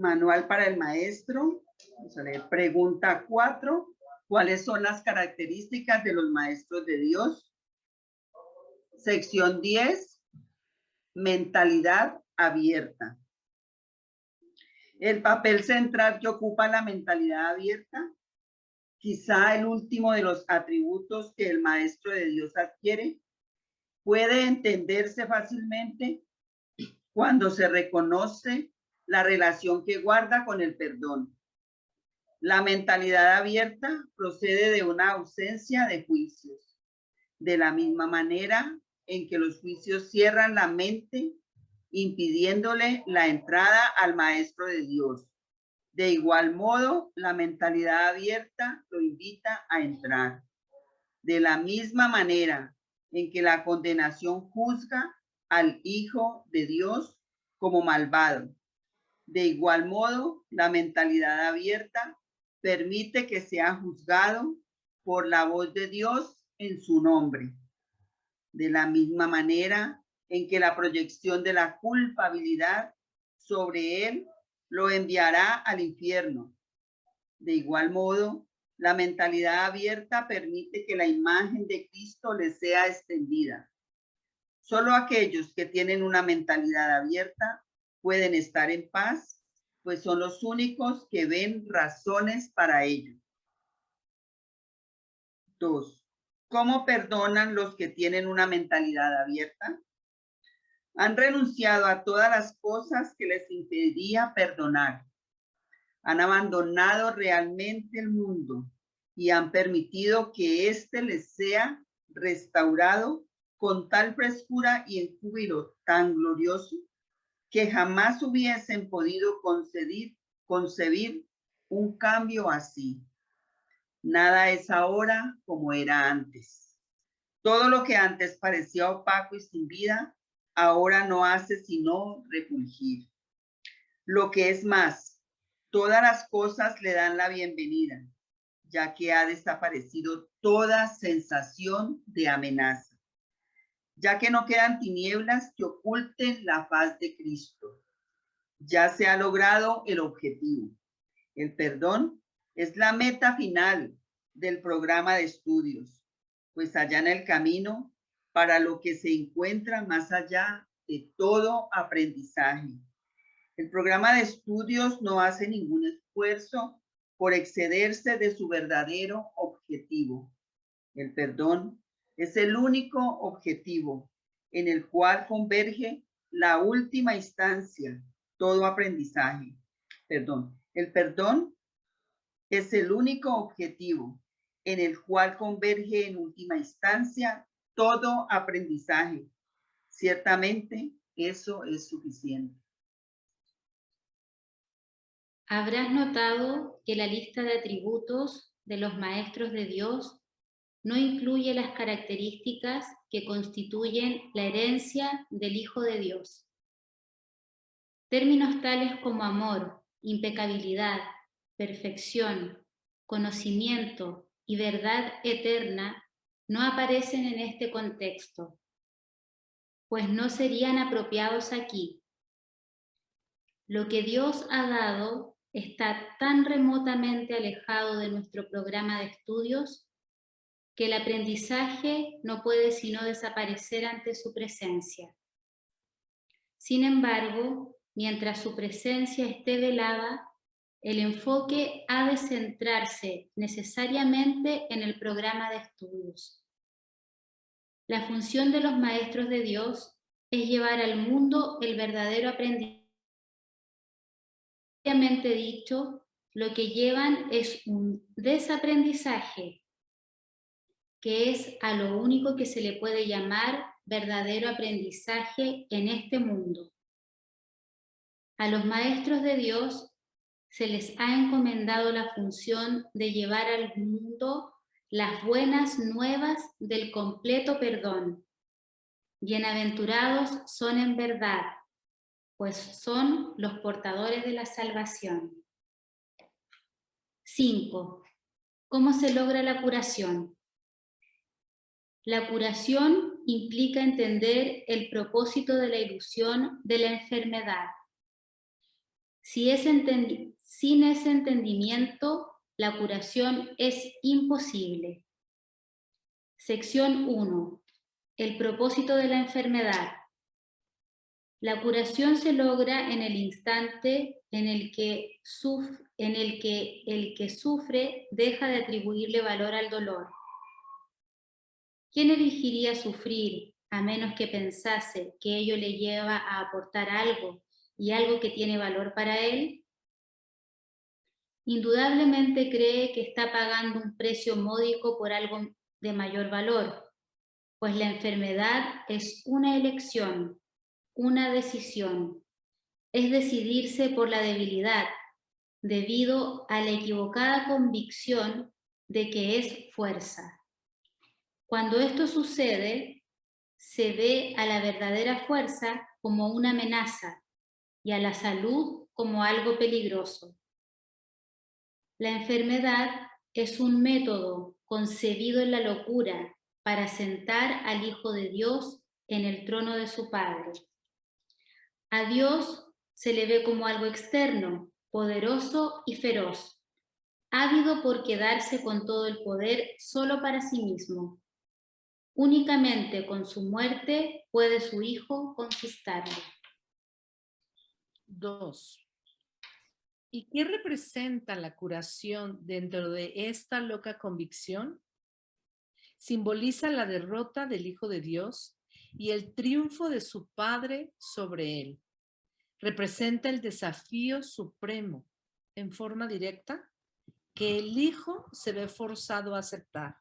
Manual para el maestro. Vamos a leer pregunta 4. ¿Cuáles son las características de los maestros de Dios? Sección 10. Mentalidad abierta. El papel central que ocupa la mentalidad abierta, quizá el último de los atributos que el maestro de Dios adquiere, puede entenderse fácilmente cuando se reconoce la relación que guarda con el perdón. La mentalidad abierta procede de una ausencia de juicios, de la misma manera en que los juicios cierran la mente, impidiéndole la entrada al maestro de Dios. De igual modo, la mentalidad abierta lo invita a entrar. De la misma manera en que la condenación juzga al Hijo de Dios como malvado. De igual modo, la mentalidad abierta permite que sea juzgado por la voz de Dios en su nombre. De la misma manera en que la proyección de la culpabilidad sobre él lo enviará al infierno. De igual modo, la mentalidad abierta permite que la imagen de Cristo le sea extendida. Solo aquellos que tienen una mentalidad abierta pueden estar en paz, pues son los únicos que ven razones para ello. 2. ¿Cómo perdonan los que tienen una mentalidad abierta? Han renunciado a todas las cosas que les impedía perdonar. Han abandonado realmente el mundo y han permitido que éste les sea restaurado con tal frescura y en júbilo tan glorioso que jamás hubiesen podido concebir un cambio así. Nada es ahora como era antes. Todo lo que antes parecía opaco y sin vida, ahora no hace sino refulgir. Lo que es más, todas las cosas le dan la bienvenida, ya que ha desaparecido toda sensación de amenaza, ya que no quedan tinieblas que oculten la faz de Cristo. Ya se ha logrado el objetivo. El perdón es la meta final del programa de estudios, pues allana el camino para lo que se encuentra más allá de todo aprendizaje. El programa de estudios no hace ningún esfuerzo por excederse de su verdadero objetivo. El perdón es el único objetivo en el cual converge la última instancia, todo aprendizaje. El perdón es el único objetivo en el cual converge en última instancia todo aprendizaje. Ciertamente, eso es suficiente. Habrás notado que la lista de atributos de los maestros de Dios no incluye las características que constituyen la herencia del Hijo de Dios. Términos tales como amor, impecabilidad, perfección, conocimiento y verdad eterna no aparecen en este contexto, pues no serían apropiados aquí. Lo que Dios ha dado está tan remotamente alejado de nuestro programa de estudios que el aprendizaje no puede sino desaparecer ante su presencia. Sin embargo, mientras su presencia esté velada, el enfoque ha de centrarse necesariamente en el programa de estudios. La función de los maestros de Dios es llevar al mundo el verdadero aprendizaje. Obviamente dicho, lo que llevan es un desaprendizaje, que es a lo único que se le puede llamar verdadero aprendizaje en este mundo. A los maestros de Dios se les ha encomendado la función de llevar al mundo las buenas nuevas del completo perdón. Bienaventurados son en verdad, pues son los portadores de la salvación. 5. ¿Cómo se logra la curación? La curación implica entender el propósito de la ilusión de la enfermedad. Sin ese entendimiento, la curación es imposible. Sección 1. El propósito de la enfermedad. La curación se logra en el instante en el que el que sufre deja de atribuirle valor al dolor. ¿Quién elegiría sufrir a menos que pensase que ello le lleva a aportar algo y algo que tiene valor para él? Indudablemente cree que está pagando un precio módico por algo de mayor valor, pues la enfermedad es una elección, una decisión. Es decidirse por la debilidad, debido a la equivocada convicción de que es fuerza. Cuando esto sucede, se ve a la verdadera fuerza como una amenaza y a la salud como algo peligroso. La enfermedad es un método concebido en la locura para sentar al Hijo de Dios en el trono de su Padre. A Dios se le ve como algo externo, poderoso y feroz, ávido por quedarse con todo el poder solo para sí mismo. Únicamente con su muerte puede su Hijo conquistarlo. 2. ¿Y qué representa la curación dentro de esta loca convicción? Simboliza la derrota del Hijo de Dios y el triunfo de su Padre sobre él. Representa el desafío supremo, en forma directa, que el Hijo se ve forzado a aceptar.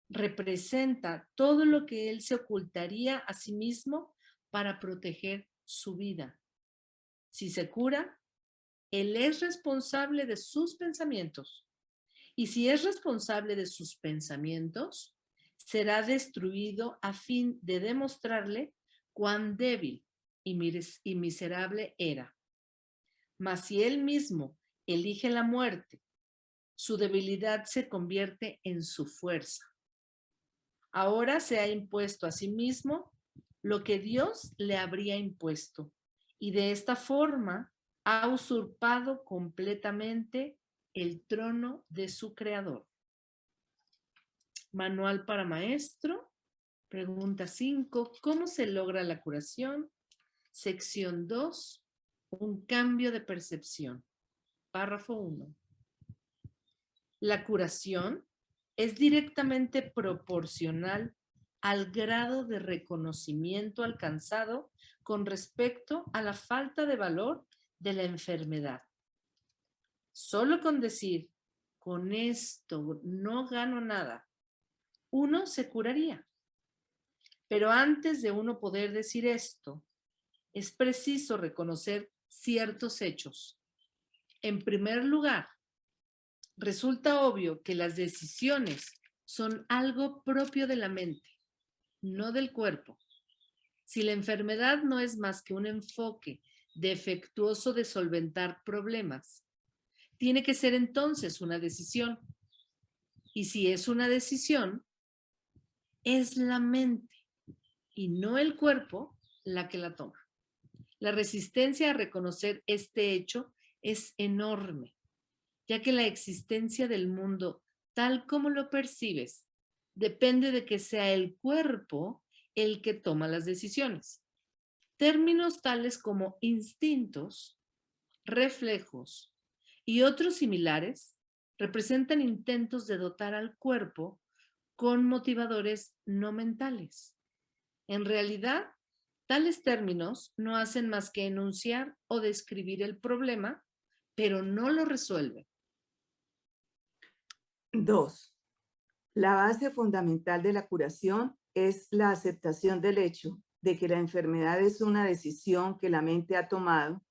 Representa todo lo que él se ocultaría a sí mismo para proteger su vida. Si se cura, él es responsable de sus pensamientos. Y si es responsable de sus pensamientos, será destruido a fin de demostrarle cuán débil y miserable era. Mas si él mismo elige la muerte, su debilidad se convierte en su fuerza. Ahora se ha impuesto a sí mismo lo que Dios le habría impuesto, y de esta forma ha usurpado completamente el trono de su creador. Manual para maestro. Pregunta 5. ¿Cómo se logra la curación? Sección 2. Un cambio de percepción. Párrafo 1. La curación es directamente proporcional al grado de reconocimiento alcanzado con respecto a la falta de valor de la enfermedad. Solo con decir, con esto no gano nada, uno se curaría. Pero antes de uno poder decir esto, es preciso reconocer ciertos hechos. En primer lugar, resulta obvio que las decisiones son algo propio de la mente, no del cuerpo. Si la enfermedad no es más que un enfoque defectuoso de solventar problemas, tiene que ser entonces una decisión. Y si es una decisión, es la mente y no el cuerpo la que la toma. La resistencia a reconocer este hecho es enorme, ya que la existencia del mundo tal como lo percibes depende de que sea el cuerpo el que toma las decisiones. Términos tales como instintos, reflejos y otros similares representan intentos de dotar al cuerpo con motivadores no mentales. En realidad, tales términos no hacen más que enunciar o describir el problema, pero no lo resuelven. 2. La base fundamental de la curación es la aceptación del hecho de que la enfermedad es una decisión que la mente ha tomado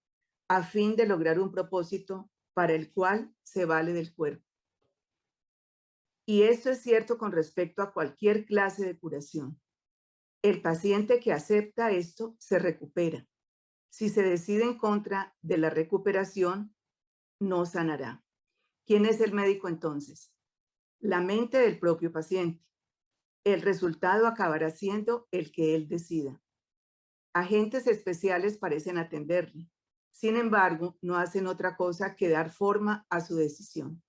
a fin de lograr un propósito para el cual se vale del cuerpo. Y esto es cierto con respecto a cualquier clase de curación. El paciente que acepta esto se recupera. Si se decide en contra de la recuperación, no sanará. ¿Quién es el médico entonces? La mente del propio paciente. El resultado acabará siendo el que él decida. Agentes especiales parecen atenderle, Sin embargo, no hacen otra cosa que dar forma a su decisión.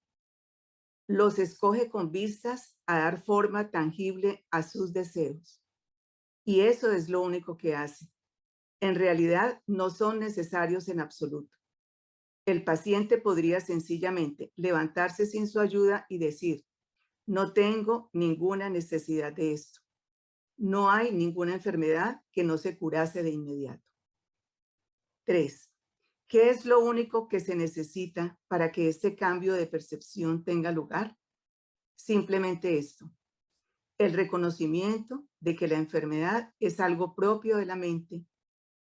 Los escoge con vistas a dar forma tangible a sus deseos. Y eso es lo único que hace. En realidad, no son necesarios en absoluto. El paciente podría sencillamente levantarse sin su ayuda y decir, no tengo ninguna necesidad de esto. No hay ninguna enfermedad que no se curase de inmediato. 3. ¿Qué es lo único que se necesita para que este cambio de percepción tenga lugar? Simplemente esto, el reconocimiento de que la enfermedad es algo propio de la mente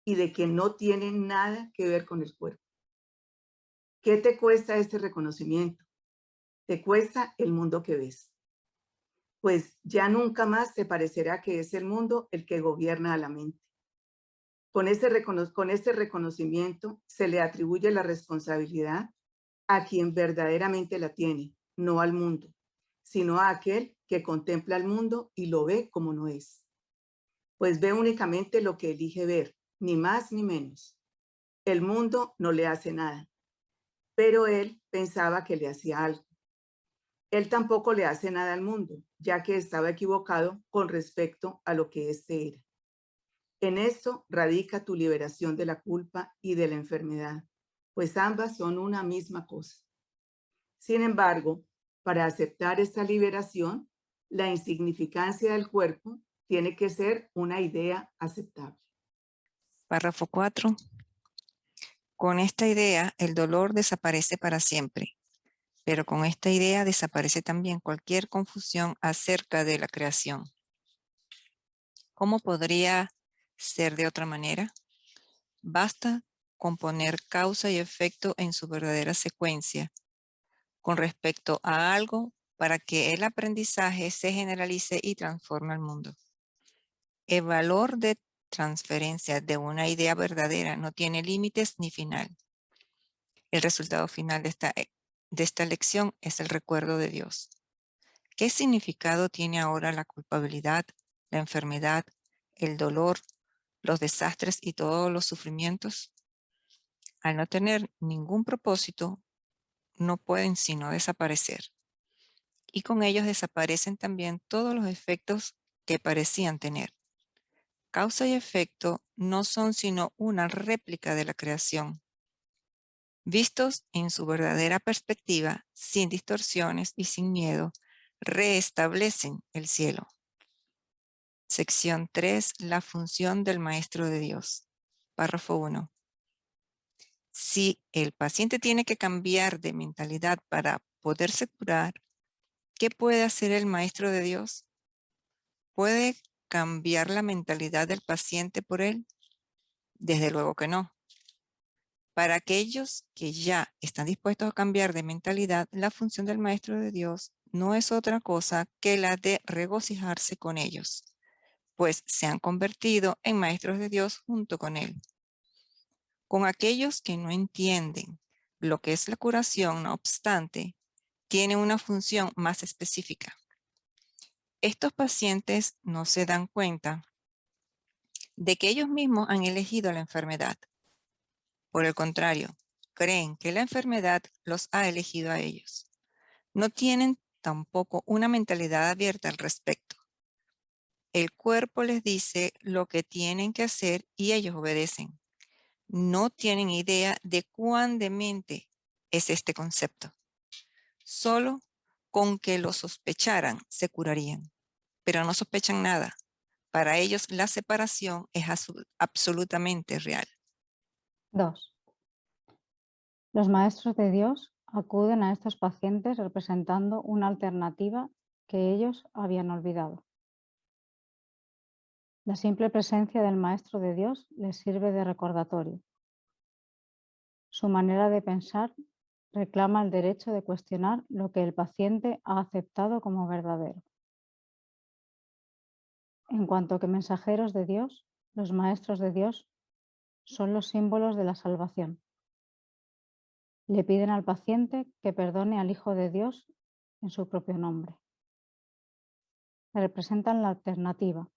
y de que no tiene nada que ver con el cuerpo. ¿Qué te cuesta este reconocimiento? Te cuesta el mundo que ves. Pues ya nunca más te parecerá que es el mundo el que gobierna a la mente. Con este reconocimiento se le atribuye la responsabilidad a quien verdaderamente la tiene, no al mundo, sino a aquel que contempla el mundo y lo ve como no es. Pues ve únicamente lo que elige ver, ni más ni menos. El mundo no le hace nada, pero él pensaba que le hacía algo. Él tampoco le hace nada al mundo, ya que estaba equivocado con respecto a lo que éste era. En esto radica tu liberación de la culpa y de la enfermedad, pues ambas son una misma cosa. Sin embargo, para aceptar esta liberación, la insignificancia del cuerpo tiene que ser una idea aceptable. Párrafo 4. Con esta idea, el dolor desaparece para siempre, pero con esta idea desaparece también cualquier confusión acerca de la creación. ¿Cómo podría ser de otra manera? Basta con poner causa y efecto en su verdadera secuencia con respecto a algo para que el aprendizaje se generalice y transforme el mundo. El valor de transferencia de una idea verdadera no tiene límites ni final. El resultado final de esta lección es el recuerdo de Dios. ¿Qué significado tiene ahora la culpabilidad, la enfermedad, el dolor, los desastres y todos los sufrimientos? Al no tener ningún propósito, no pueden sino desaparecer. Y con ellos desaparecen también todos los efectos que parecían tener. Causa y efecto no son sino una réplica de la creación. Vistos en su verdadera perspectiva, sin distorsiones y sin miedo, reestablecen el cielo. Sección 3. La función del Maestro de Dios. Párrafo 1. Si el paciente tiene que cambiar de mentalidad para poderse curar, ¿qué puede hacer el Maestro de Dios? ¿Puede cambiar la mentalidad del paciente por él? Desde luego que no. Para aquellos que ya están dispuestos a cambiar de mentalidad, la función del Maestro de Dios no es otra cosa que la de regocijarse con ellos, pues se han convertido en maestros de Dios junto con él. Con aquellos que no entienden lo que es la curación, no obstante, tiene una función más específica. Estos pacientes no se dan cuenta de que ellos mismos han elegido la enfermedad. Por el contrario, creen que la enfermedad los ha elegido a ellos. No tienen tampoco una mentalidad abierta al respecto. El cuerpo les dice lo que tienen que hacer y ellos obedecen. No tienen idea de cuán demente es este concepto. Solo con que lo sospecharan se curarían, pero no sospechan nada. Para ellos la separación es absolutamente real. 2. Los maestros de Dios acuden a estos pacientes representando una alternativa que ellos habían olvidado. La simple presencia del Maestro de Dios les sirve de recordatorio. Su manera de pensar reclama el derecho de cuestionar lo que el paciente ha aceptado como verdadero. En cuanto que mensajeros de Dios, los maestros de Dios son los símbolos de la salvación. Le piden al paciente que perdone al Hijo de Dios en su propio nombre. Representan la alternativa.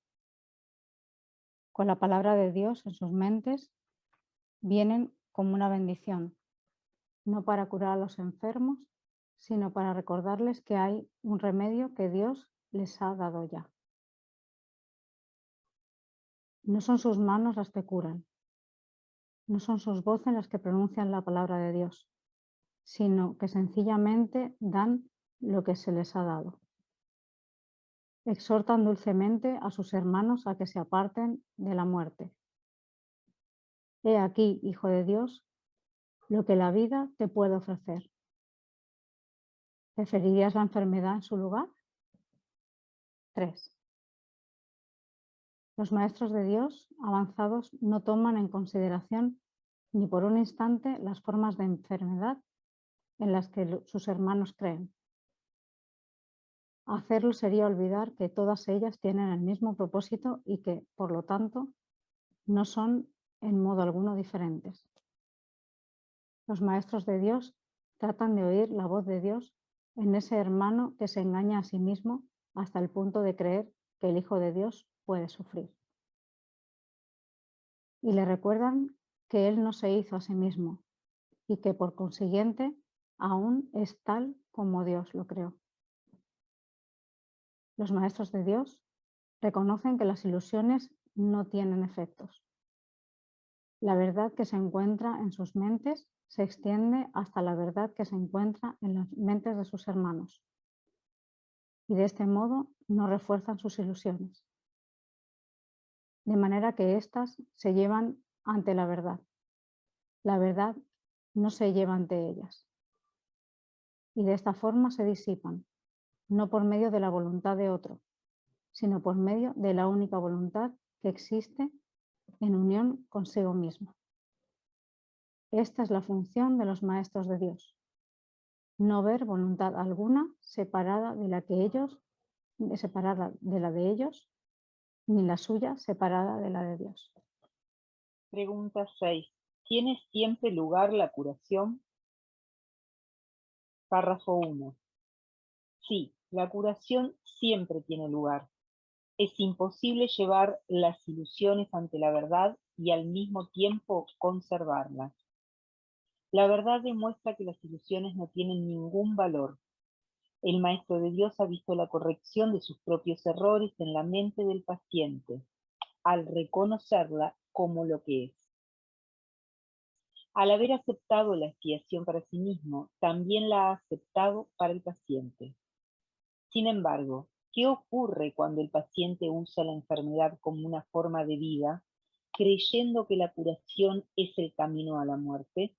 Con la palabra de Dios en sus mentes, vienen como una bendición, no para curar a los enfermos, sino para recordarles que hay un remedio que Dios les ha dado ya. No son sus manos las que curan, no son sus voces las que pronuncian la palabra de Dios, sino que sencillamente dan lo que se les ha dado. Exhortan dulcemente a sus hermanos a que se aparten de la muerte. He aquí, Hijo de Dios, lo que la vida te puede ofrecer. ¿Preferirías la enfermedad en su lugar? 3. Los maestros de Dios avanzados no toman en consideración ni por un instante las formas de enfermedad en las que sus hermanos creen. Hacerlo sería olvidar que todas ellas tienen el mismo propósito y que, por lo tanto, no son en modo alguno diferentes. Los maestros de Dios tratan de oír la voz de Dios en ese hermano que se engaña a sí mismo hasta el punto de creer que el Hijo de Dios puede sufrir. Y le recuerdan que Él no se hizo a sí mismo y que por consiguiente aún es tal como Dios lo creó. Los maestros de Dios reconocen que las ilusiones no tienen efectos. La verdad que se encuentra en sus mentes se extiende hasta la verdad que se encuentra en las mentes de sus hermanos. Y de este modo no refuerzan sus ilusiones. De manera que éstas se llevan ante la verdad. La verdad no se lleva ante ellas. Y de esta forma se disipan, no por medio de la voluntad de otro, sino por medio de la única voluntad que existe en unión consigo mismo. Esta es la función de los maestros de Dios. No ver voluntad alguna separada de la de ellos, ni la suya separada de la de Dios. Pregunta 6. ¿Tiene siempre lugar la curación? Párrafo 1. Sí, la curación siempre tiene lugar. Es imposible llevar las ilusiones ante la verdad y al mismo tiempo conservarlas. La verdad demuestra que las ilusiones no tienen ningún valor. El Maestro de Dios ha visto la corrección de sus propios errores en la mente del paciente, al reconocerla como lo que es. Al haber aceptado la expiación para sí mismo, también la ha aceptado para el paciente. Sin embargo, ¿qué ocurre cuando el paciente usa la enfermedad como una forma de vida, creyendo que la curación es el camino a la muerte?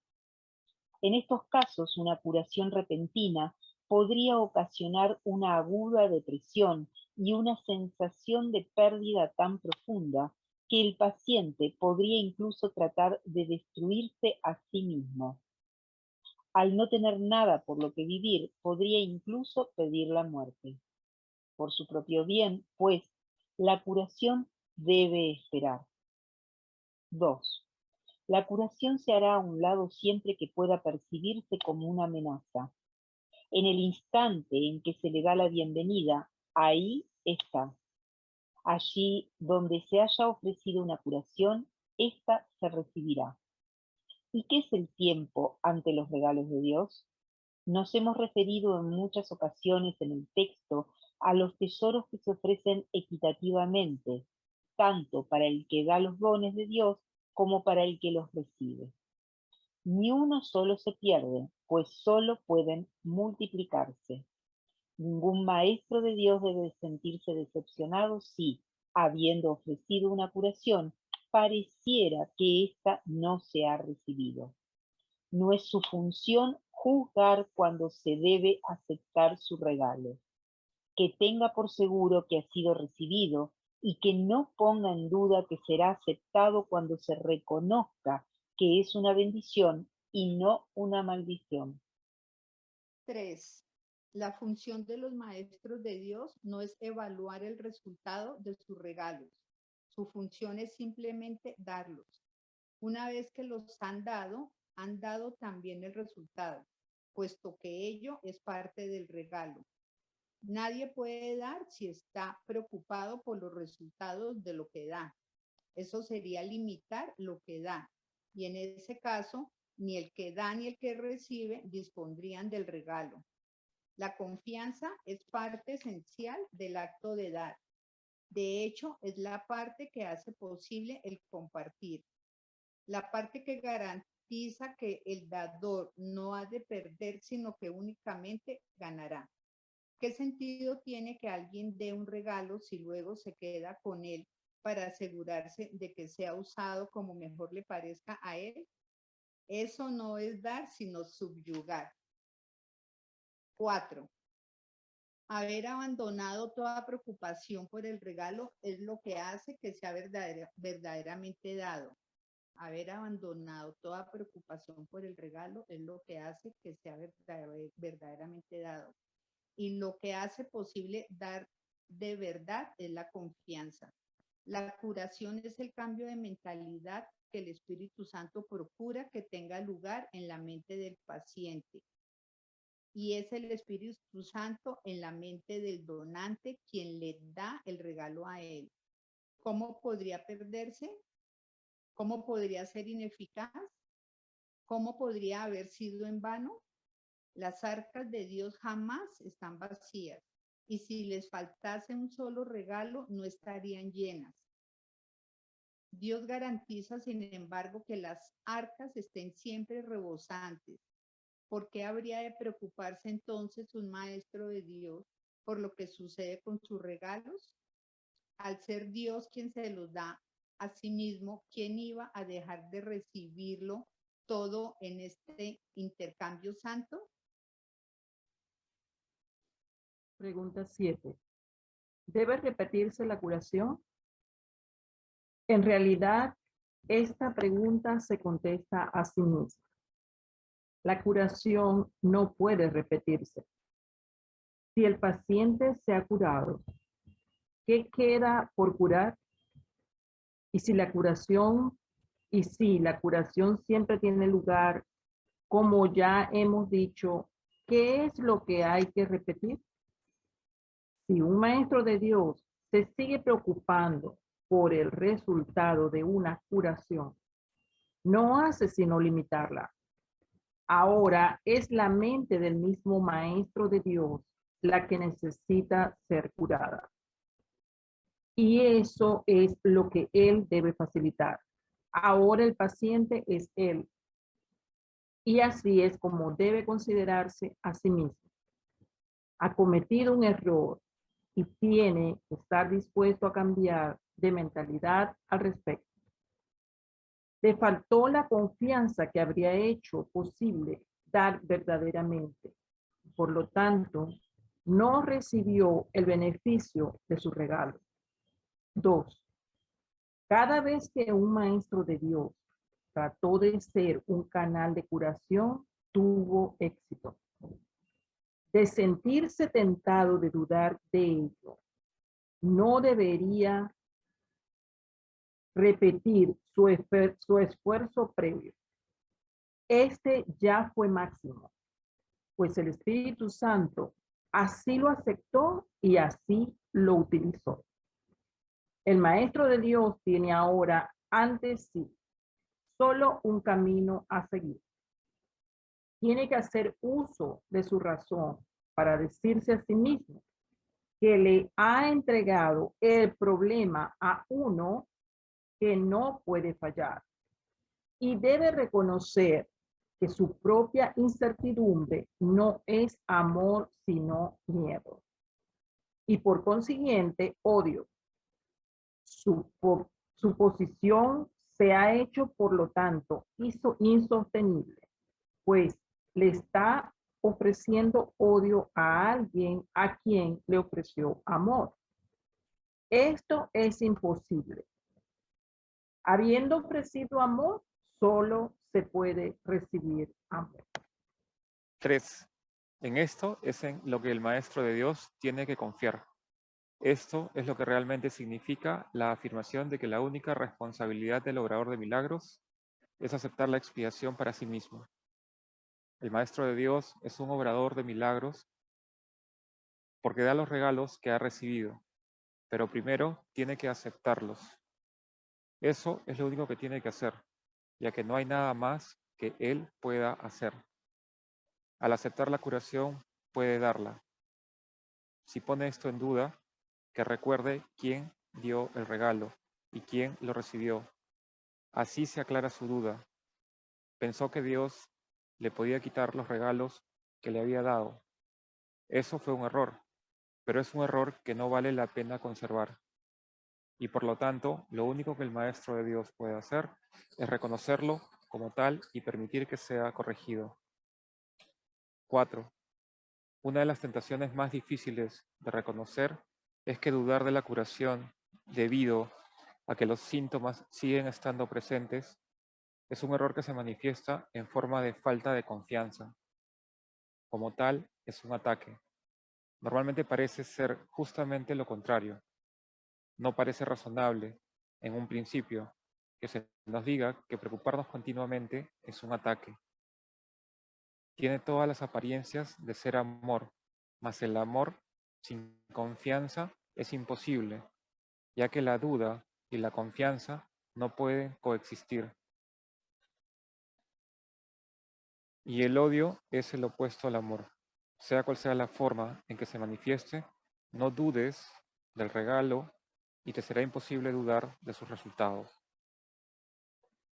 En estos casos, una curación repentina podría ocasionar una aguda depresión y una sensación de pérdida tan profunda que el paciente podría incluso tratar de destruirse a sí mismo. Al no tener nada por lo que vivir, podría incluso pedir la muerte. Por su propio bien, pues, la curación debe esperar. 2. La curación se hará a un lado siempre que pueda percibirse como una amenaza. En el instante en que se le da la bienvenida, ahí está. Allí donde se haya ofrecido una curación, ésta se recibirá. ¿Y qué es el tiempo ante los regalos de Dios? Nos hemos referido en muchas ocasiones en el texto a los tesoros que se ofrecen equitativamente, tanto para el que da los dones de Dios como para el que los recibe. Ni uno solo se pierde, pues solo pueden multiplicarse. Ningún maestro de Dios debe sentirse decepcionado si, habiendo ofrecido una curación, pareciera que ésta no se ha recibido. No es su función juzgar cuando se debe aceptar su regalo. Que tenga por seguro que ha sido recibido y que no ponga en duda que será aceptado cuando se reconozca que es una bendición y no una maldición. 3. La función de los maestros de Dios no es evaluar el resultado de sus regalos. Su función es simplemente darlos. Una vez que los han dado también el resultado, puesto que ello es parte del regalo. Nadie puede dar si está preocupado por los resultados de lo que da. Eso sería limitar lo que da. y en ese caso, ni el que da ni el que recibe dispondrían del regalo. La confianza es parte esencial del acto de dar. De hecho, es la parte que hace posible el compartir. La parte que garantiza que el dador no ha de perder, sino que únicamente ganará. ¿Qué sentido tiene que alguien dé un regalo si luego se queda con él para asegurarse de que sea usado como mejor le parezca a él? Eso no es dar, sino subyugar. 4. Haber abandonado toda preocupación por el regalo es lo que hace que sea verdaderamente dado. Haber abandonado toda preocupación por el regalo es lo que hace que sea verdaderamente dado. Y lo que hace posible dar de verdad es la confianza. La curación es el cambio de mentalidad que el Espíritu Santo procura que tenga lugar en la mente del paciente. Y es el Espíritu Santo en la mente del donante quien le da el regalo a él. ¿Cómo podría perderse? ¿Cómo podría ser ineficaz? ¿Cómo podría haber sido en vano? Las arcas de Dios jamás están vacías, y si les faltase un solo regalo, no estarían llenas. Dios garantiza, sin embargo, que las arcas estén siempre rebosantes. ¿Por qué habría de preocuparse entonces un maestro de Dios por lo que sucede con sus regalos? Al ser Dios quien se los da a sí mismo, ¿quién iba a dejar de recibirlo todo en este intercambio santo? Pregunta 7. ¿Debe repetirse la curación? En realidad, esta pregunta se contesta a sí misma. La curación no puede repetirse. Si el paciente se ha curado, ¿qué queda por curar? Y si la curación siempre tiene lugar, como ya hemos dicho, ¿qué es lo que hay que repetir? Si un maestro de Dios se sigue preocupando por el resultado de una curación, no hace sino limitarla. Ahora es la mente del mismo maestro de Dios la que necesita ser curada. Y eso es lo que él debe facilitar. Ahora el paciente es él. Y así es como debe considerarse a sí mismo. Ha cometido un error y tiene que estar dispuesto a cambiar de mentalidad al respecto. Le faltó la confianza que habría hecho posible dar verdaderamente. Por lo tanto, no recibió el beneficio de su regalo. 2. Cada vez que un maestro de Dios trató de ser un canal de curación, tuvo éxito. De sentirse tentado de dudar de ello, no debería repetir su esfuerzo previo. Este ya fue máximo, pues el Espíritu Santo así lo aceptó y así lo utilizó. El Maestro de Dios tiene ahora ante sí solo un camino a seguir. Tiene que hacer uso de su razón para decirse a sí mismo que le ha entregado el problema a uno que no puede fallar. Y debe reconocer que su propia incertidumbre no es amor, sino miedo. Y por consiguiente, odio. Su posición se ha hecho, por lo tanto, insostenible, pues le está ofreciendo odio a alguien a quien le ofreció amor. Esto es imposible. Habiendo ofrecido amor, solo se puede recibir amor. 3. En esto es en lo que el Maestro de Dios tiene que confiar. Esto es lo que realmente significa la afirmación de que la única responsabilidad del obrador de milagros es aceptar la expiación para sí mismo. El Maestro de Dios es un obrador de milagros porque da los regalos que ha recibido, pero primero tiene que aceptarlos. Eso es lo único que tiene que hacer. ya que no hay nada más que Él pueda hacer. Al aceptar la curación, puede darla. Si pone esto en duda, que recuerde quién dio el regalo y quién lo recibió. Así se aclara su duda. Pensó que Dios le podía quitar los regalos que le había dado. Eso fue un error, pero es un error que no vale la pena conservar. Y por lo tanto, lo único que el Maestro de Dios puede hacer es reconocerlo como tal y permitir que sea corregido. 4. Una de las tentaciones más difíciles de reconocer es que dudar de la curación debido a que los síntomas siguen estando presentes es un error que se manifiesta en forma de falta de confianza. Como tal, es un ataque. Normalmente parece ser justamente lo contrario. No parece razonable, en un principio, que se nos diga que preocuparnos continuamente es un ataque. Tiene todas las apariencias de ser amor, mas el amor sin confianza es imposible, ya que la duda y la confianza no pueden coexistir. Y el odio es el opuesto al amor. Sea cual sea la forma en que se manifieste, no dudes del regalo y te será imposible dudar de sus resultados.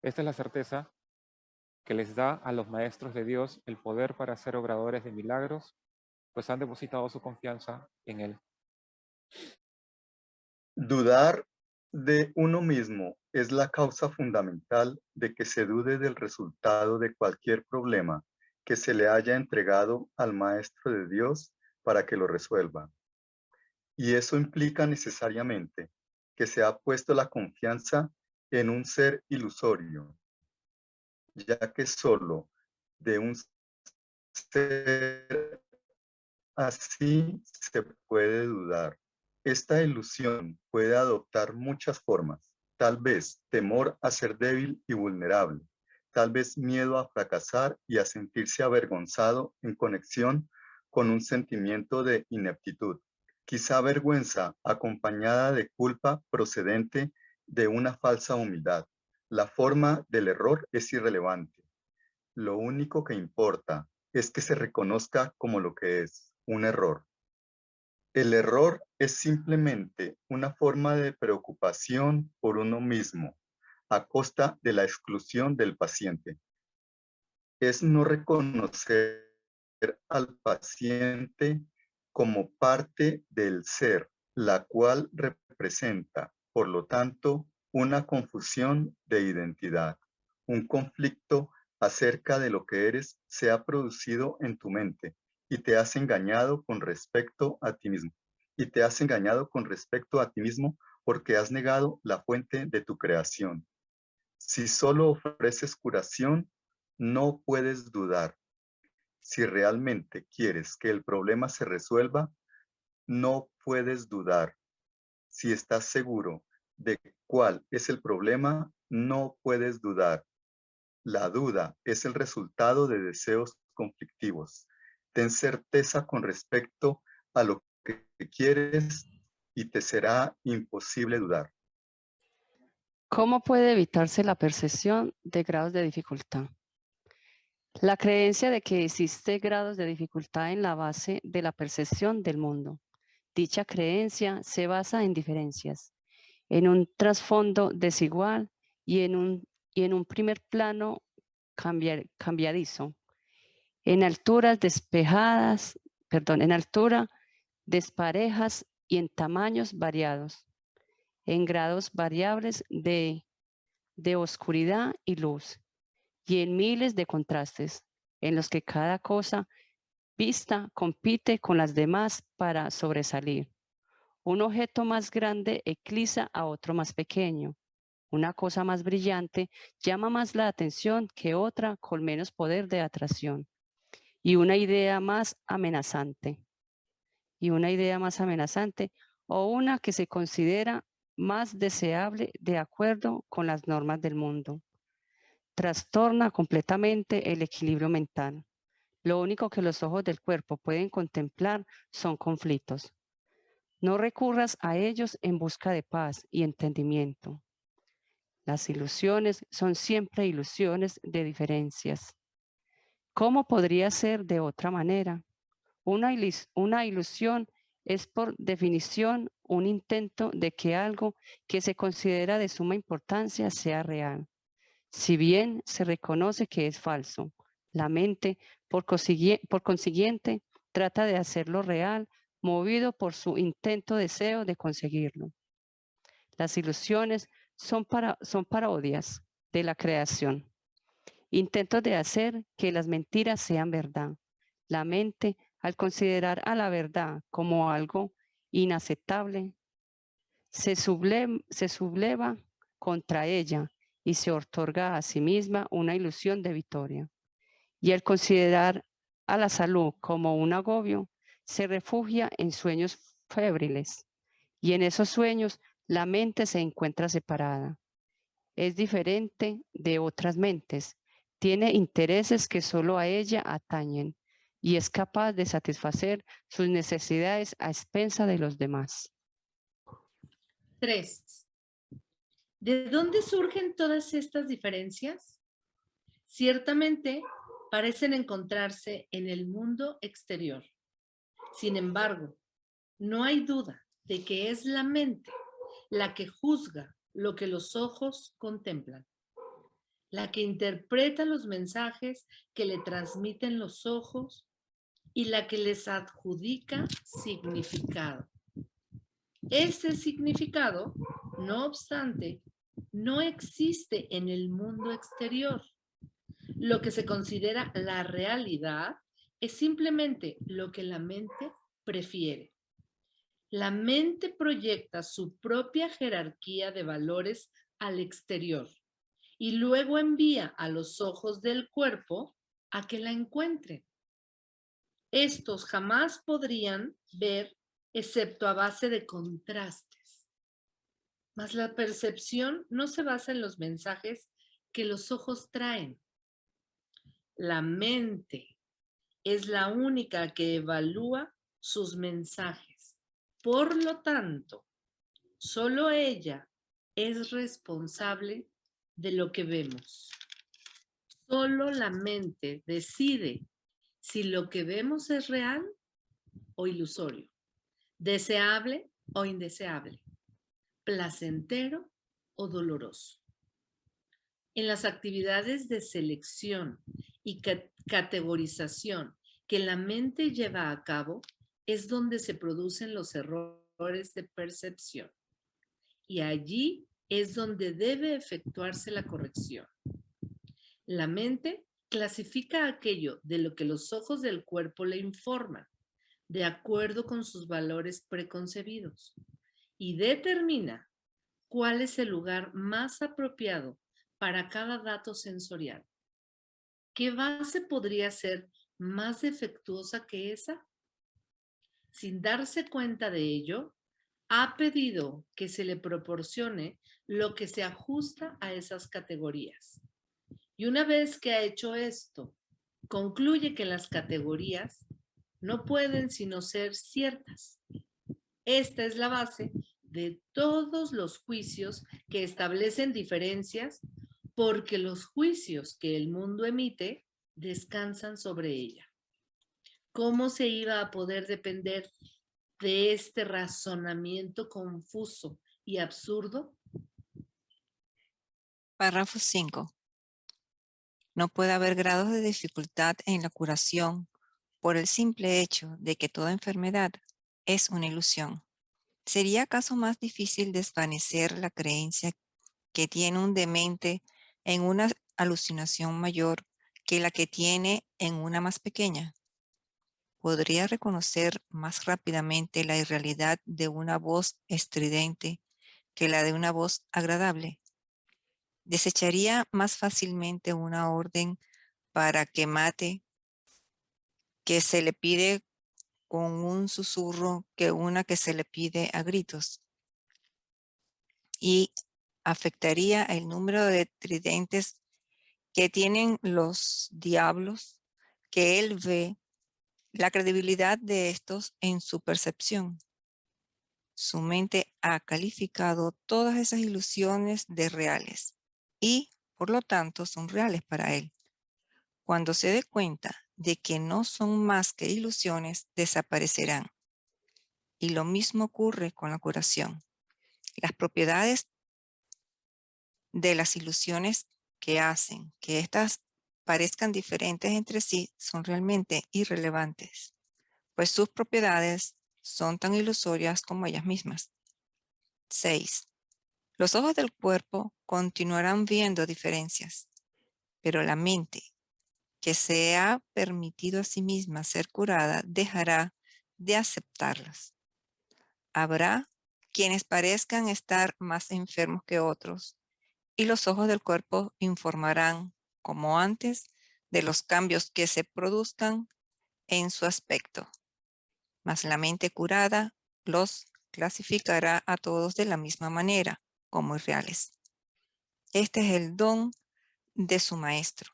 Esta es la certeza que les da a los maestros de Dios el poder para ser obradores de milagros, pues han depositado su confianza en Él. Dudar de uno mismo es la causa fundamental de que se dude del resultado de cualquier problema que se le haya entregado al Maestro de Dios para que lo resuelva. Y eso implica necesariamente que se ha puesto la confianza en un ser ilusorio, ya que solo de un ser así se puede dudar. Esta ilusión puede adoptar muchas formas, tal vez temor a ser débil y vulnerable, tal vez miedo a fracasar y a sentirse avergonzado en conexión con un sentimiento de ineptitud, quizá vergüenza acompañada de culpa procedente de una falsa humildad. La forma del error es irrelevante. Lo único que importa es que se reconozca como lo que es, un error. El error es simplemente una forma de preocupación por uno mismo, a costa de la exclusión del paciente. Es no reconocer al paciente como parte del ser, la cual representa, por lo tanto, una confusión de identidad. Un conflicto acerca de lo que eres se ha producido en tu mente y te has engañado con respecto a ti mismo. Y te has engañado con respecto a ti mismo porque has negado la fuente de tu creación. Si solo ofreces curación, no puedes dudar. Si realmente quieres que el problema se resuelva, no puedes dudar. Si estás seguro de cuál es el problema, no puedes dudar. La duda es el resultado de deseos conflictivos. Ten certeza con respecto a lo que quieres y te será imposible dudar. ¿Cómo puede evitarse la percepción de grados de dificultad? La creencia de que existe grados de dificultad en la base de la percepción del mundo. Dicha creencia se basa en diferencias, en un trasfondo desigual y en un primer plano cambiadizo, en alturas despejadas, en altura desparejas y en tamaños variados, en grados variables de oscuridad y luz, y en miles de contrastes, en los que cada cosa vista compite con las demás para sobresalir. Un objeto más grande eclipsa a otro más pequeño. Una cosa más brillante llama más la atención que otra con menos poder de atracción. Y una idea más amenazante. O una que se considera más deseable de acuerdo con las normas del mundo. Trastorna completamente el equilibrio mental. Lo único que los ojos del cuerpo pueden contemplar son conflictos. No recurras a ellos en busca de paz y entendimiento. Las ilusiones son siempre ilusiones de diferencias. ¿Cómo podría ser de otra manera? Una ilusión es por definición un intento de que algo que se considera de suma importancia sea real. Si bien se reconoce que es falso, la mente, por consiguiente, trata de hacerlo real, movido por su deseo de conseguirlo. Las ilusiones son parodias de la creación, intentos de hacer que las mentiras sean verdad. La mente, al considerar a la verdad como algo inaceptable, se subleva contra ella y se otorga a sí misma una ilusión de victoria. Y al considerar a la salud como un agobio, se refugia en sueños febriles. Y en esos sueños la mente se encuentra separada. Es diferente de otras mentes. Tiene intereses que solo a ella atañen y es capaz de satisfacer sus necesidades a expensa de los demás. 3. ¿De dónde surgen todas estas diferencias? Ciertamente parecen encontrarse en el mundo exterior. Sin embargo, no hay duda de que es la mente la que juzga lo que los ojos contemplan, la que interpreta los mensajes que le transmiten los ojos y la que les adjudica significado. Ese significado, no obstante, no existe en el mundo exterior. Lo que se considera la realidad es simplemente lo que la mente prefiere. La mente proyecta su propia jerarquía de valores al exterior y luego envía a los ojos del cuerpo a que la encuentren. Estos jamás podrían ver excepto a base de contrastes. Mas la percepción no se basa en los mensajes que los ojos traen. La mente es la única que evalúa sus mensajes. Por lo tanto, solo ella es responsable de lo que vemos. Solo la mente decide si lo que vemos es real o ilusorio, deseable o indeseable, placentero o doloroso. En las actividades de selección y categorización que la mente lleva a cabo es donde se producen los errores de percepción. Y allí es donde debe efectuarse la corrección. La mente clasifica aquello de lo que los ojos del cuerpo le informan, de acuerdo con sus valores preconcebidos, y determina cuál es el lugar más apropiado para cada dato sensorial. ¿Qué base podría ser más defectuosa que esa? Sin darse cuenta de ello, ha pedido que se le proporcione lo que se ajusta a esas categorías. Y una vez que ha hecho esto, concluye que las categorías no pueden sino ser ciertas. Esta es la base de todos los juicios que establecen diferencias, porque los juicios que el mundo emite descansan sobre ella. ¿Cómo se iba a poder depender de este razonamiento confuso y absurdo? Párrafo 5. No puede haber grados de dificultad en la curación por el simple hecho de que toda enfermedad es una ilusión. ¿Sería acaso más difícil desvanecer la creencia que tiene un demente en una alucinación mayor que la que tiene en una más pequeña? ¿Podría reconocer más rápidamente la irrealidad de una voz estridente que la de una voz agradable? ¿Desecharía más fácilmente una orden para que mate que se le pide con un susurro que una que se le pide a gritos? Y afectaría el número de tridentes que tienen los diablos que él ve, la credibilidad de estos en su percepción. Su mente ha calificado todas esas ilusiones de reales y, por lo tanto, son reales para él. Cuando se dé cuenta de que no son más que ilusiones, desaparecerán. Y lo mismo ocurre con la curación. Las propiedades de las ilusiones que hacen que éstas parezcan diferentes entre sí son realmente irrelevantes, pues sus propiedades son tan ilusorias como ellas mismas. 6. Los ojos del cuerpo continuarán viendo diferencias, pero la mente, que se ha permitido a sí misma ser curada, dejará de aceptarlas. Habrá quienes parezcan estar más enfermos que otros, y los ojos del cuerpo informarán, como antes, de los cambios que se produzcan en su aspecto. Mas la mente curada los clasificará a todos de la misma manera, como irreales. Este es el don de su maestro,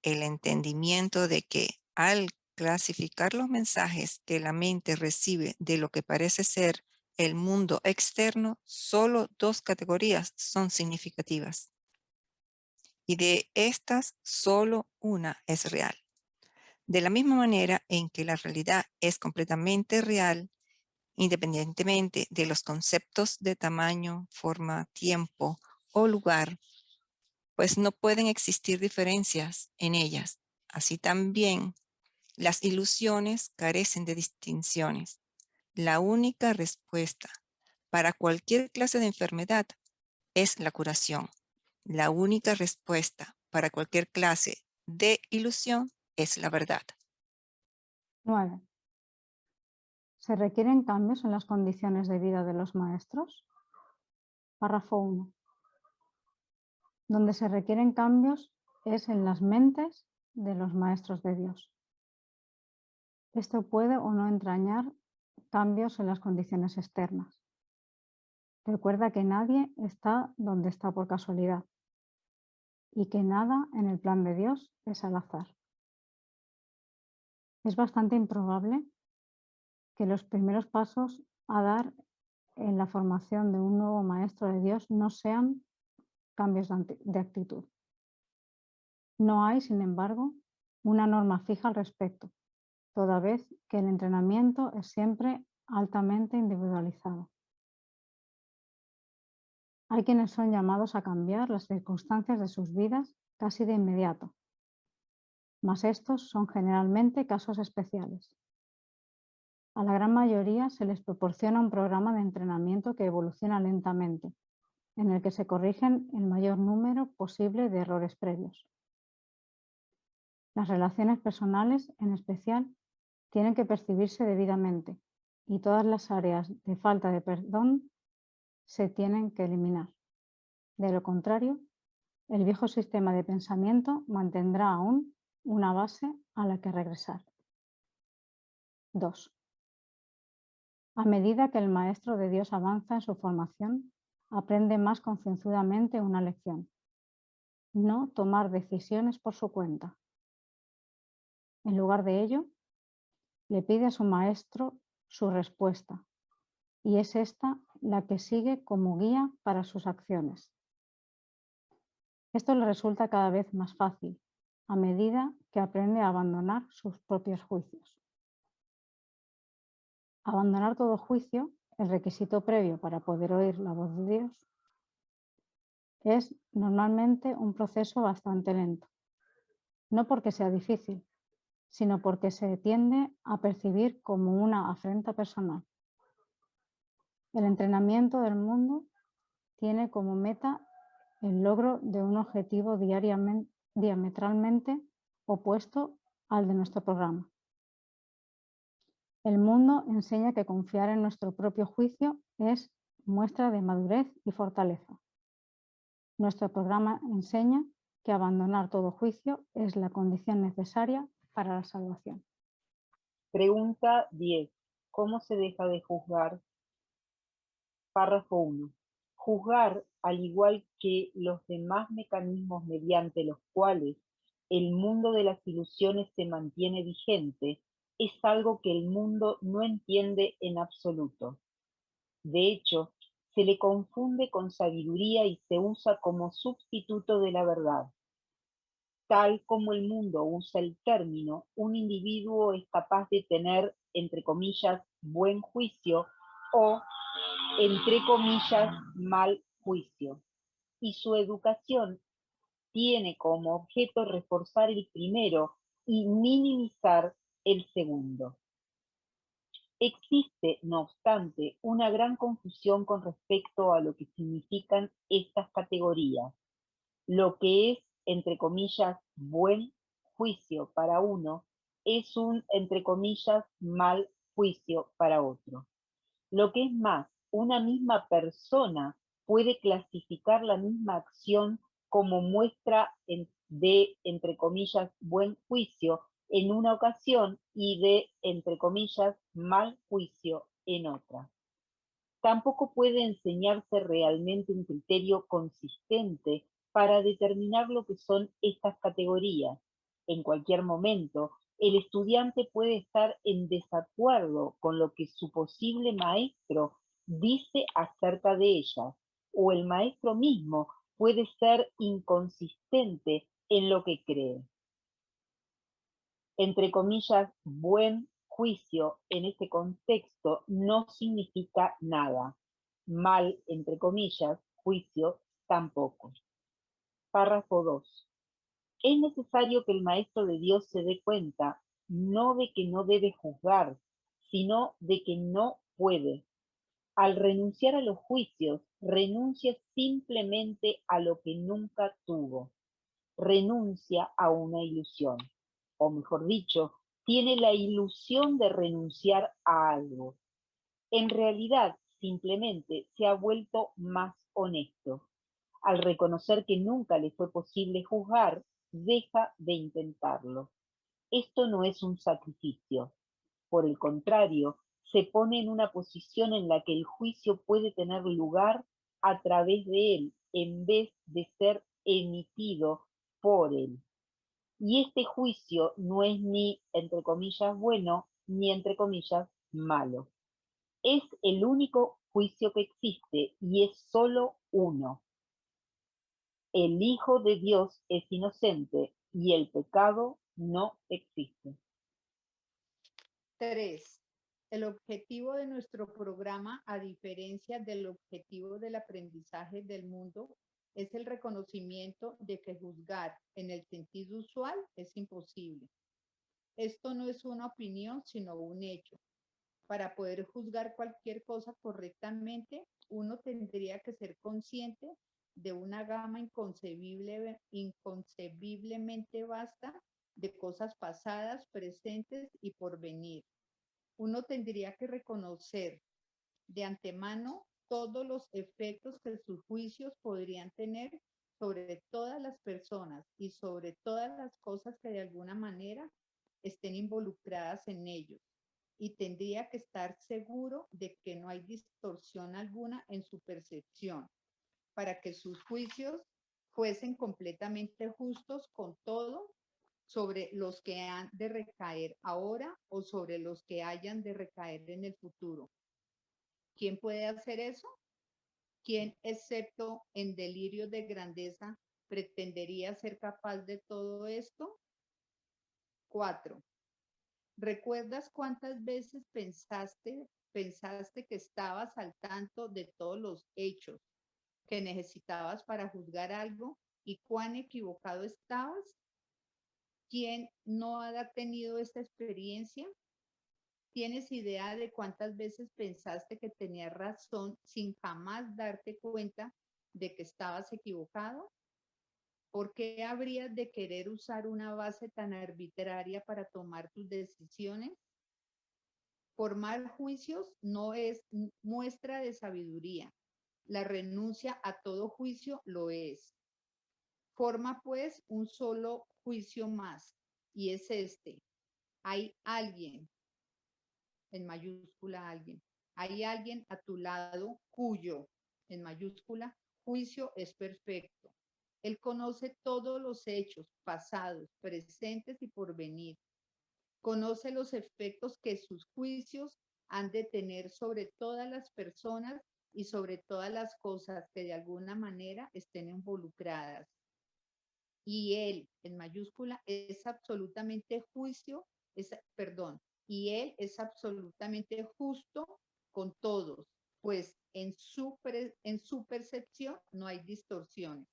el entendimiento de que al clasificar los mensajes que la mente recibe de lo que parece ser el mundo externo, solo dos categorías son significativas. Y de estas, solo una es real. De la misma manera en que la realidad es completamente real, independientemente de los conceptos de tamaño, forma, tiempo o lugar, pues no pueden existir diferencias en ellas. Así también, las ilusiones carecen de distinciones. La única respuesta para cualquier clase de enfermedad es la curación. La única respuesta para cualquier clase de ilusión es la verdad. 9. ¿Se requieren cambios en las condiciones de vida de los maestros? Párrafo 1. Donde se requieren cambios es en las mentes de los maestros de Dios. Esto puede o no entrañar cambios en las condiciones externas. Recuerda que nadie está donde está por casualidad y que nada en el plan de Dios es al azar. Es bastante improbable que los primeros pasos a dar en la formación de un nuevo maestro de Dios no sean cambios de actitud. No hay, sin embargo, una norma fija al respecto, toda vez que el entrenamiento es siempre altamente individualizado. Hay quienes son llamados a cambiar las circunstancias de sus vidas casi de inmediato, mas estos son generalmente casos especiales. A la gran mayoría se les proporciona un programa de entrenamiento que evoluciona lentamente, en el que se corrigen el mayor número posible de errores previos. Las relaciones personales, en especial, tienen que percibirse debidamente y todas las áreas de falta de perdón se tienen que eliminar. De lo contrario, el viejo sistema de pensamiento mantendrá aún una base a la que regresar. 2. A medida que el maestro de Dios avanza en su formación, aprende más concienzudamente una lección: no tomar decisiones por su cuenta. En lugar de ello, le pide a su maestro su respuesta, y es esta la que sigue como guía para sus acciones. Esto le resulta cada vez más fácil a medida que aprende a abandonar sus propios juicios. Abandonar todo juicio, el requisito previo para poder oír la voz de Dios, es normalmente un proceso bastante lento. No porque sea difícil, sino porque se tiende a percibir como una afrenta personal. El entrenamiento del mundo tiene como meta el logro de un objetivo diametralmente opuesto al de nuestro programa. El mundo enseña que confiar en nuestro propio juicio es muestra de madurez y fortaleza. Nuestro programa enseña que abandonar todo juicio es la condición necesaria para la salvación. Pregunta 10. ¿Cómo se deja de juzgar? Párrafo 1. Juzgar, al igual que los demás mecanismos mediante los cuales el mundo de las ilusiones se mantiene vigente, es algo que el mundo no entiende en absoluto. De hecho, se le confunde con sabiduría y se usa como sustituto de la verdad. Tal como el mundo usa el término, un individuo es capaz de tener, entre comillas, buen juicio o, entre comillas, mal juicio. Y su educación tiene como objeto reforzar el primero y minimizar el segundo. Existe, no obstante, una gran confusión con respecto a lo que significan estas categorías. Lo que es, entre comillas, buen juicio para uno, es un, entre comillas, mal juicio para otro. Lo que es más, una misma persona puede clasificar la misma acción como muestra de, entre comillas, buen juicio en una ocasión y de, entre comillas, mal juicio en otra. Tampoco puede enseñarse realmente un criterio consistente para determinar lo que son estas categorías. En cualquier momento, el estudiante puede estar en desacuerdo con lo que su posible maestro dice acerca de ellas, o el maestro mismo puede ser inconsistente en lo que cree. Entre comillas, buen juicio en este contexto no significa nada. Mal, entre comillas, juicio tampoco. Párrafo 2. Es necesario que el maestro de Dios se dé cuenta, no de que no debe juzgar, sino de que no puede. Al renunciar a los juicios, renuncia simplemente a lo que nunca tuvo. Renuncia a una ilusión. O mejor dicho, tiene la ilusión de renunciar a algo. En realidad, simplemente se ha vuelto más honesto. Al reconocer que nunca le fue posible juzgar, deja de intentarlo. Esto no es un sacrificio. Por el contrario, se pone en una posición en la que el juicio puede tener lugar a través de él, en vez de ser emitido por él. Y este juicio no es ni, entre comillas, bueno, ni, entre comillas, malo. Es el único juicio que existe y es solo uno. El Hijo de Dios es inocente y el pecado no existe. 3. El objetivo de nuestro programa, a diferencia del objetivo del aprendizaje del mundo, es el reconocimiento de que juzgar en el sentido usual es imposible. Esto no es una opinión, sino un hecho. Para poder juzgar cualquier cosa correctamente, uno tendría que ser consciente de una gama inconcebiblemente vasta de cosas pasadas, presentes y por venir. Uno tendría que reconocer de antemano todos los efectos que sus juicios podrían tener sobre todas las personas y sobre todas las cosas que de alguna manera estén involucradas en ellos. Y tendría que estar seguro de que no hay distorsión alguna en su percepción, para que sus juicios fuesen completamente justos con todo sobre los que han de recaer ahora o sobre los que hayan de recaer en el futuro. ¿Quién puede hacer eso? ¿Quién, excepto en delirio de grandeza, pretendería ser capaz de todo esto? 4. ¿Recuerdas cuántas veces pensaste que estabas al tanto de todos los hechos que necesitabas para juzgar algo y cuán equivocado estabas? ¿Quién no ha tenido esta experiencia? ¿Tienes idea de cuántas veces pensaste que tenías razón sin jamás darte cuenta de que estabas equivocado? ¿Por qué habrías de querer usar una base tan arbitraria para tomar tus decisiones? Formar juicios no es muestra de sabiduría. La renuncia a todo juicio lo es. Forma pues un solo juicio más, y es este. Hay alguien, en mayúscula alguien. Hay alguien a tu lado cuyo, en mayúscula, juicio es perfecto. Él conoce todos los hechos, pasados, presentes y por venir. Conoce los efectos que sus juicios han de tener sobre todas las personas y sobre todas las cosas que de alguna manera estén involucradas. Y Él, en mayúscula, es absolutamente y Él es absolutamente justo con todos, pues en su percepción no hay distorsiones.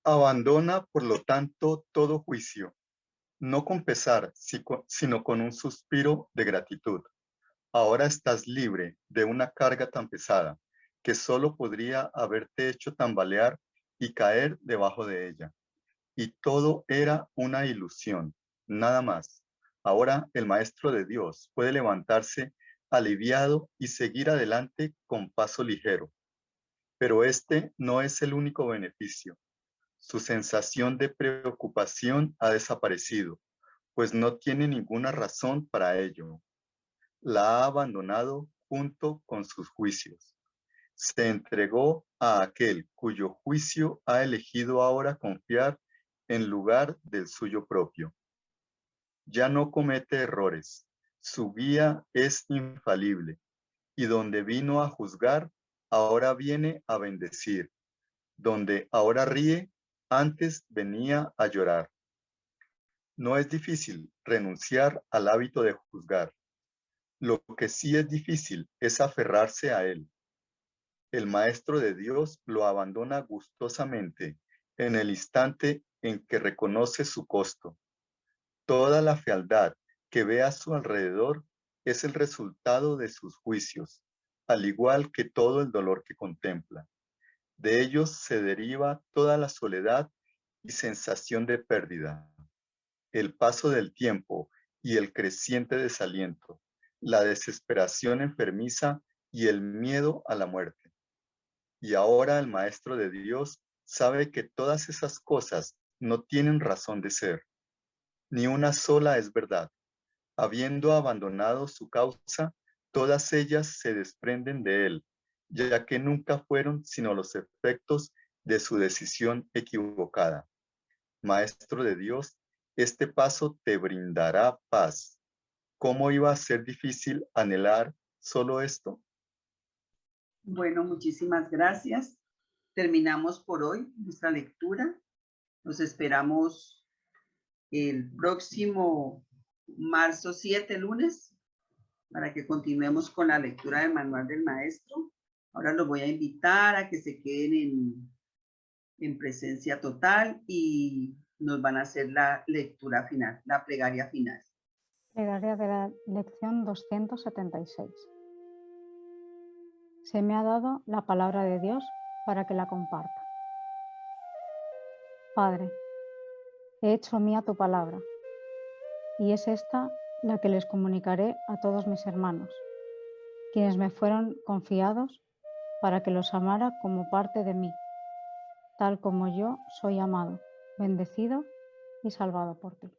Abandona, por lo tanto, todo juicio, no con pesar, sino con un suspiro de gratitud. Ahora estás libre de una carga tan pesada que solo podría haberte hecho tambalear y caer debajo de ella. Y todo era una ilusión, nada más. Ahora el Maestro de Dios puede levantarse aliviado y seguir adelante con paso ligero. Pero este no es el único beneficio. Su sensación de preocupación ha desaparecido, pues no tiene ninguna razón para ello. La ha abandonado junto con sus juicios. Se entregó a aquel cuyo juicio ha elegido ahora confiar en lugar del suyo propio. Ya no comete errores. Su guía es infalible. Y donde vino a juzgar, ahora viene a bendecir. Donde ahora ríe, antes venía a llorar. No es difícil renunciar al hábito de juzgar. Lo que sí es difícil es aferrarse a él. El Maestro de Dios lo abandona gustosamente en el instante en que reconoce su costo. Toda la fealdad que ve a su alrededor es el resultado de sus juicios, al igual que todo el dolor que contempla. De ellos se deriva toda la soledad y sensación de pérdida, el paso del tiempo y el creciente desaliento, la desesperación enfermiza y el miedo a la muerte. Y ahora el Maestro de Dios sabe que todas esas cosas no tienen razón de ser. Ni una sola es verdad. Habiendo abandonado su causa, todas ellas se desprenden de él, ya que nunca fueron sino los efectos de su decisión equivocada. Maestro de Dios, este paso te brindará paz. ¿Cómo iba a ser difícil anhelar solo esto? Bueno, muchísimas gracias. Terminamos por hoy nuestra lectura. Nos esperamos el próximo marzo 7, lunes, para que continuemos con la lectura del Manual del Maestro. Ahora los voy a invitar a que se queden en presencia total y nos van a hacer la lectura final, la plegaria final. Plegaria de la lección 276. Se me ha dado la palabra de Dios para que la comparta. Padre, he hecho mía tu palabra, y es esta la que les comunicaré a todos mis hermanos, quienes me fueron confiados para que los amara como parte de mí, tal como yo soy amado, bendecido y salvado por ti.